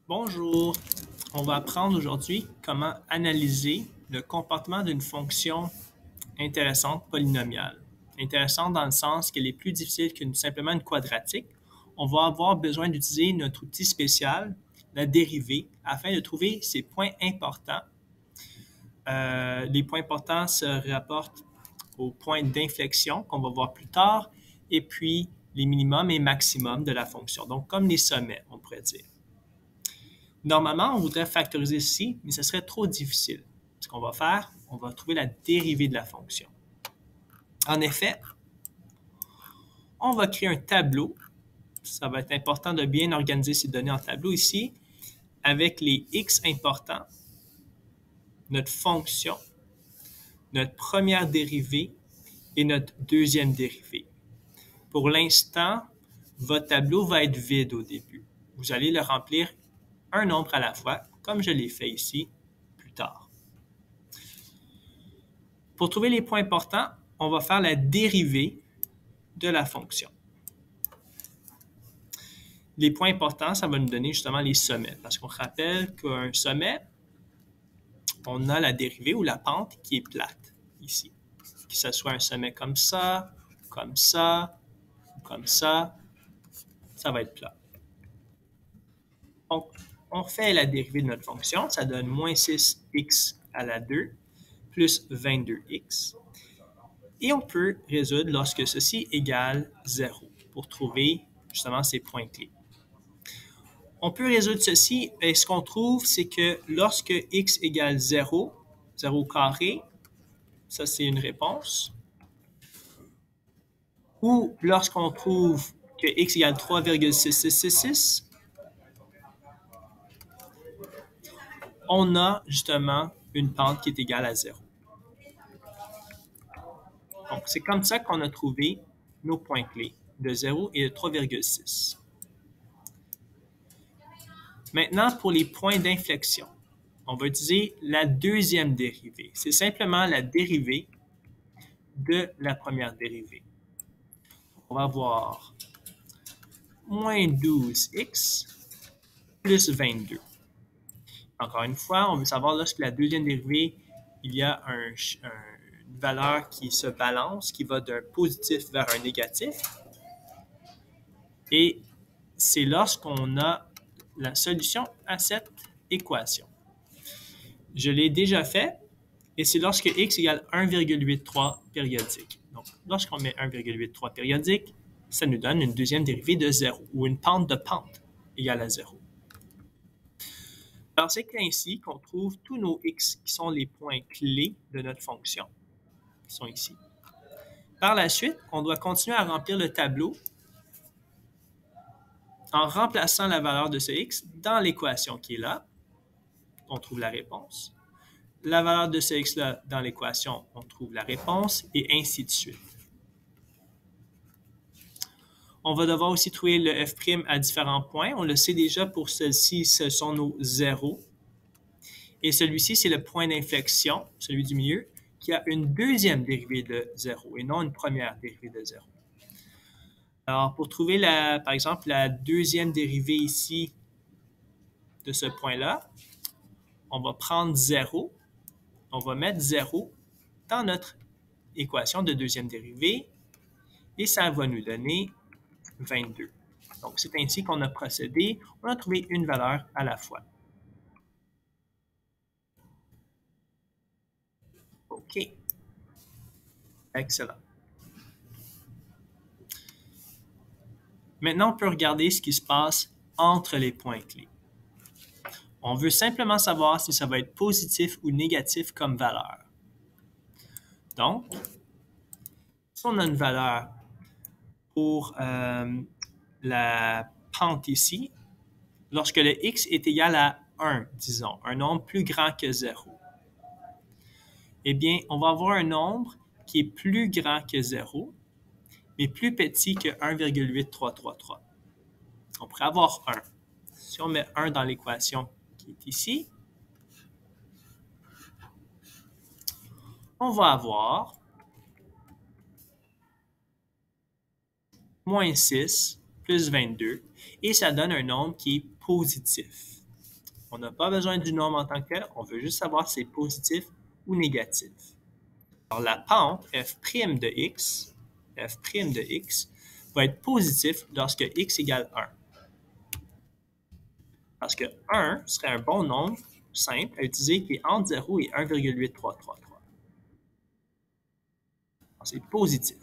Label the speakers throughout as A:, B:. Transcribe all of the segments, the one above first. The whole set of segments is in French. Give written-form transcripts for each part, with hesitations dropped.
A: Bonjour, on va apprendre aujourd'hui comment analyser le comportement d'une fonction intéressante polynomiale. Intéressante dans le sens qu'elle est plus difficile que simplement une quadratique. On va avoir besoin d'utiliser notre outil spécial, la dérivée, afin de trouver ces points importants. Les points importants se rapportent aux points d'inflexion qu'on va voir plus tard, et puis les minimums et maximums de la fonction. Donc, comme les sommets, on pourrait dire. Normalement, on voudrait factoriser ceci, mais ce serait trop difficile. Ce qu'on va faire, on va trouver la dérivée de la fonction. En effet, on va créer un tableau. Ça va être important de bien organiser ces données en tableau ici, avec les x importants, notre fonction, notre première dérivée et notre deuxième dérivée. Pour l'instant, votre tableau va être vide au début. Vous allez le remplir un nombre à la fois, comme je l'ai fait ici plus tard. Pour trouver les points importants, on va faire la dérivée de la fonction. Les points importants, ça va nous donner justement les sommets, parce qu'on rappelle qu'un sommet, on a la dérivée ou la pente qui est plate, ici. Que ce soit un sommet comme ça, ou comme ça va être plat. Donc, on fait la dérivée de notre fonction, ça donne moins 6x à la 2 plus 22x. Et on peut résoudre lorsque ceci égale 0 pour trouver justement ces points clés. On peut résoudre ceci et ce qu'on trouve, c'est que lorsque x égale 0, 0 carré, ça c'est une réponse. Ou lorsqu'on trouve que x égale 3,6666, on a justement une pente qui est égale à 0. Donc, c'est comme ça qu'on a trouvé nos points clés de 0 et de 3,6. Maintenant, pour les points d'inflexion, on va utiliser la deuxième dérivée. C'est simplement la dérivée de la première dérivée. On va avoir moins 12x plus 22. Encore une fois, on veut savoir lorsque la deuxième dérivée, il y a une valeur qui se balance, qui va d'un positif vers un négatif. Et c'est lorsqu'on a la solution à cette équation. Je l'ai déjà fait, et c'est lorsque x égale 1,83 périodique. Donc, lorsqu'on met 1,83 périodique, ça nous donne une deuxième dérivée de 0, ou une pente de pente égale à 0. Alors, c'est ainsi qu'on trouve tous nos x qui sont les points clés de notre fonction, qui sont ici. Par la suite, on doit continuer à remplir le tableau en remplaçant la valeur de ce x dans l'équation qui est là. On trouve la réponse. La valeur de ce x-là dans l'équation, on trouve la réponse, et ainsi de suite. On va devoir aussi trouver le f' à différents points. On le sait déjà, pour celle-ci, ce sont nos zéros. Et celui-ci, c'est le point d'inflexion, celui du milieu, qui a une deuxième dérivée de 0 et non une première dérivée de 0. Alors, pour trouver, par exemple, la deuxième dérivée ici de ce point-là, on va prendre 0. On va mettre 0 dans notre équation de deuxième dérivée et ça va nous donner 22. Donc, c'est ainsi qu'on a procédé. On a trouvé une valeur à la fois. OK. Excellent. Maintenant, on peut regarder ce qui se passe entre les points clés. On veut simplement savoir si ça va être positif ou négatif comme valeur. Donc, si on a une valeur pour la pente ici, lorsque le x est égal à 1, disons, un nombre plus grand que 0, eh bien, on va avoir un nombre qui est plus grand que 0, mais plus petit que 1,8333. On pourrait avoir 1. Si on met 1 dans l'équation qui est ici, on va avoir moins 6 plus 22, et ça donne un nombre qui est positif. On n'a pas besoin du nombre en tant que tel, on veut juste savoir si c'est positif ou négatif. Alors, la pente f' de x, va être positif lorsque x égale 1. Parce que 1 serait un bon nombre simple à utiliser qui est entre 0 et 1,8333. C'est positif.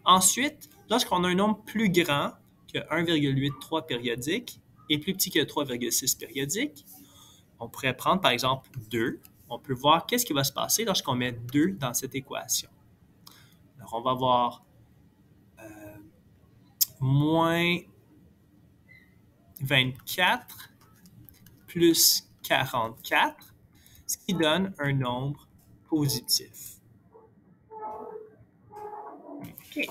A: Ensuite, lorsqu'on a un nombre plus grand que 1,83 périodique et plus petit que 3,6 périodique, on pourrait prendre par exemple 2. On peut voir qu'est-ce qui va se passer lorsqu'on met 2 dans cette équation. Alors, on va avoir moins 24 plus 44, ce qui donne un nombre positif. OK.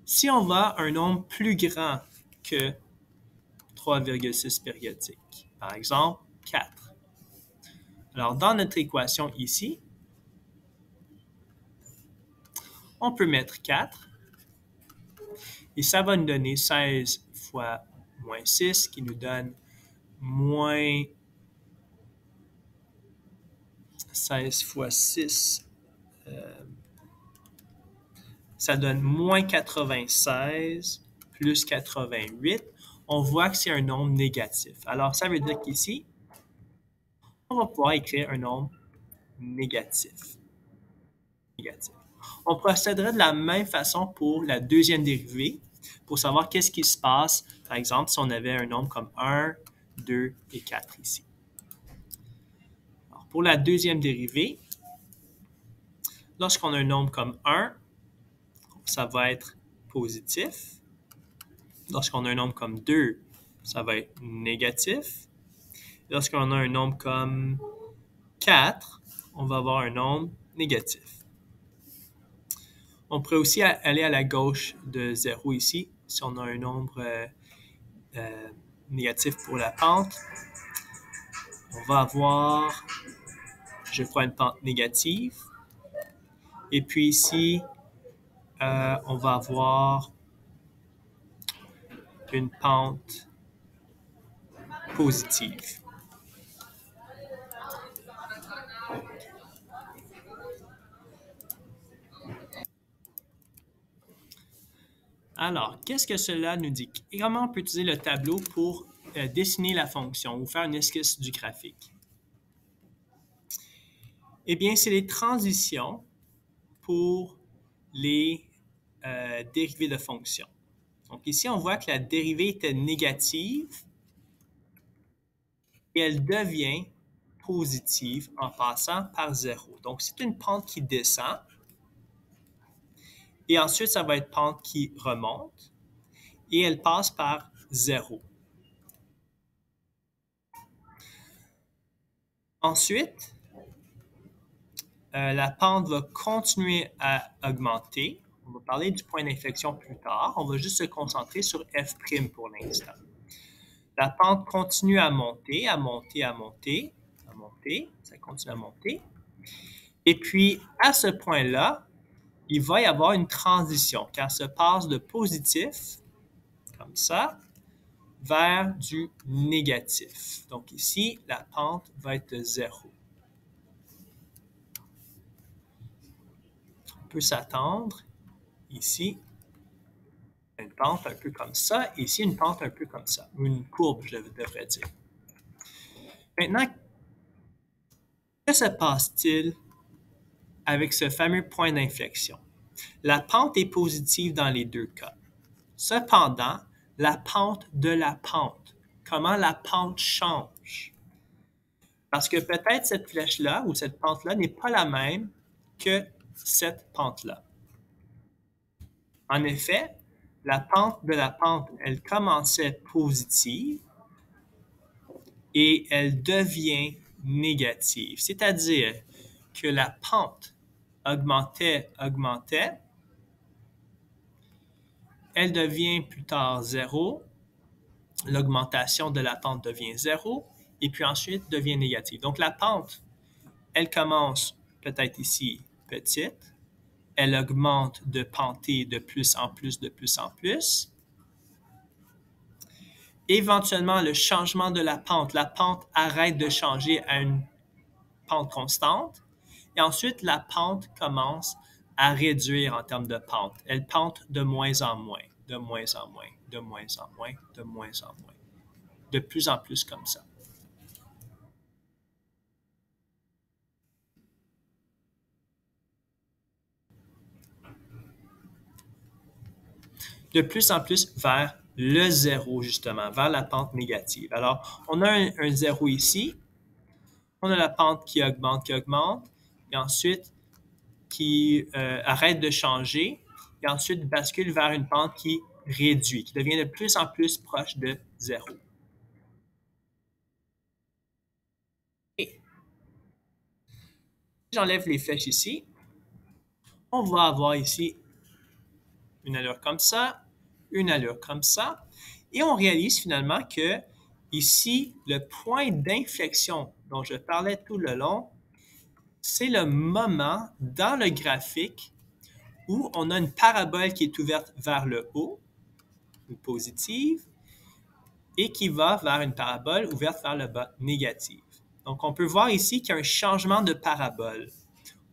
A: Si on va à un nombre plus grand que 3,6 périodique, par exemple 4. Alors, dans notre équation ici, on peut mettre 4 et ça va nous donner 16 fois moins 6 qui nous donne moins 16 fois 6, ça donne moins 96 plus 88. On voit que c'est un nombre négatif. Alors, ça veut dire qu'ici, on va pouvoir écrire un nombre négatif. On procéderait de la même façon pour la deuxième dérivée, pour savoir qu'est-ce qui se passe, par exemple, si on avait un nombre comme 1, 2 et 4 ici. Alors, pour la deuxième dérivée, lorsqu'on a un nombre comme 1, ça va être positif. Lorsqu'on a un nombre comme 2, ça va être négatif. Lorsqu'on a un nombre comme 4, on va avoir un nombre négatif. On pourrait aussi aller à la gauche de 0 ici, si on a un nombre négatif pour la pente. On va avoir, je crois, une pente négative. Et puis ici, on va avoir une pente positive. Alors, qu'est-ce que cela nous dit? Et comment on peut utiliser le tableau pour dessiner la fonction ou faire une esquisse du graphique? Eh bien, c'est les transitions pour les dérivées de fonctions. Donc ici, on voit que la dérivée était négative et elle devient positive en passant par 0. Donc, c'est une pente qui descend. Et ensuite, ça va être pente qui remonte. Et elle passe par 0. Ensuite, la pente va continuer à augmenter. On va parler du point d'inflexion plus tard. On va juste se concentrer sur f' pour l'instant. La pente continue à monter, à monter, à monter, à monter. Ça continue à monter. Et puis, à ce point-là, il va y avoir une transition car se passe de positif, comme ça, vers du négatif. Donc ici, la pente va être de 0. On peut s'attendre ici à une pente un peu comme ça, et ici une pente un peu comme ça, ou une courbe, je devrais dire. Maintenant, que se passe-t-il avec ce fameux point d'inflexion? La pente est positive dans les deux cas. Cependant, la pente de la pente, comment la pente change? Parce que peut-être cette flèche-là ou cette pente-là n'est pas la même que cette pente-là. En effet, la pente de la pente, elle commençait positive et elle devient négative. C'est-à-dire que la pente augmentait, elle devient plus tard 0, l'augmentation de la pente devient 0, et puis ensuite devient négative. Donc la pente, elle commence peut-être ici petite, elle augmente de penter de plus en plus, de plus en plus, éventuellement le changement de la pente arrête de changer à une pente constante, et ensuite la pente commence à réduire en termes de pente. Elle pente de moins en moins, de moins en moins, de moins en moins, de moins en moins, de plus en plus comme ça. De plus en plus vers le zéro, justement, vers la pente négative. Alors, on a un zéro ici, on a la pente qui augmente, et ensuite qui arrête de changer, et ensuite bascule vers une pente qui réduit, qui devient de plus en plus proche de zéro. Et si j'enlève les flèches ici, on va avoir ici une allure comme ça, une allure comme ça, et on réalise finalement que ici, le point d'inflexion dont je parlais tout le long, c'est le moment dans le graphique où on a une parabole qui est ouverte vers le haut, une positive, et qui va vers une parabole ouverte vers le bas, négative. Donc, on peut voir ici qu'il y a un changement de parabole.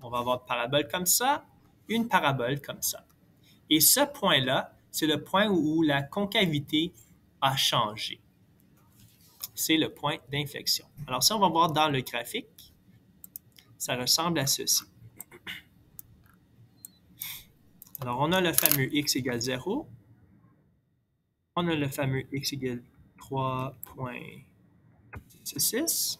A: On va avoir une parabole comme ça, une parabole comme ça. Et ce point-là, c'est le point où la concavité a changé. C'est le point d'inflexion. Alors, si on va voir dans le graphique, ça ressemble à ceci. Alors, on a le fameux x égale 0. On a le fameux x égale 3,66.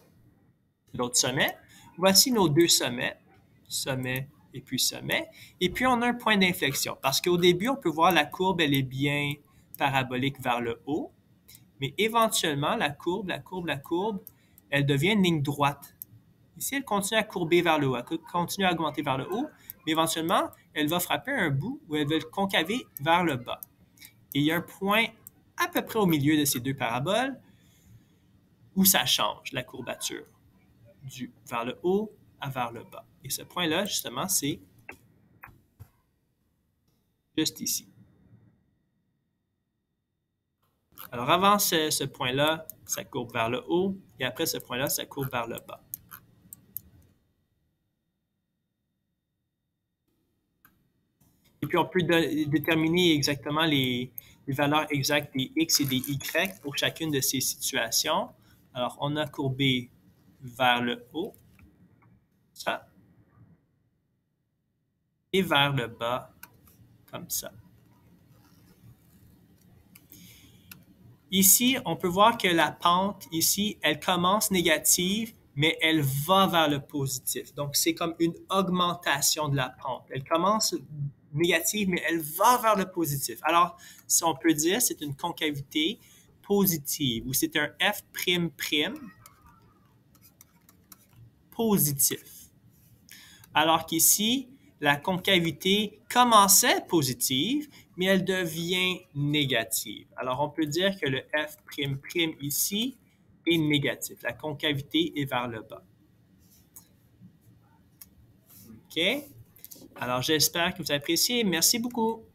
A: L'autre sommet. Voici nos deux sommets. Sommet et puis sommet. Et puis, on a un point d'inflexion. Parce qu'au début, on peut voir la courbe, elle est bien parabolique vers le haut. Mais éventuellement, la courbe, elle devient une ligne droite. Ici, elle continue à courber vers le haut, elle continue à augmenter vers le haut, mais éventuellement, elle va frapper un bout où elle va concaver vers le bas. Et il y a un point à peu près au milieu de ces deux paraboles où ça change la courbature vers le haut à vers le bas. Et ce point-là, justement, c'est juste ici. Alors, avant ce point-là, ça courbe vers le haut, et après ce point-là, ça courbe vers le bas. Et puis, on peut déterminer exactement les valeurs exactes des x et des y pour chacune de ces situations. Alors, on a courbé vers le haut, ça, et vers le bas, comme ça. Ici, on peut voir que la pente, ici, elle commence négative, mais elle va vers le positif. Donc, c'est comme une augmentation de la pente. Elle commence négative, mais elle va vers le positif. Alors, si on peut dire, c'est une concavité positive ou c'est un F'' positif. Alors qu'ici, la concavité commençait positive, mais elle devient négative. Alors, on peut dire que le F'' ici est négatif. La concavité est vers le bas. OK? Alors, j'espère que vous appréciez. Merci beaucoup.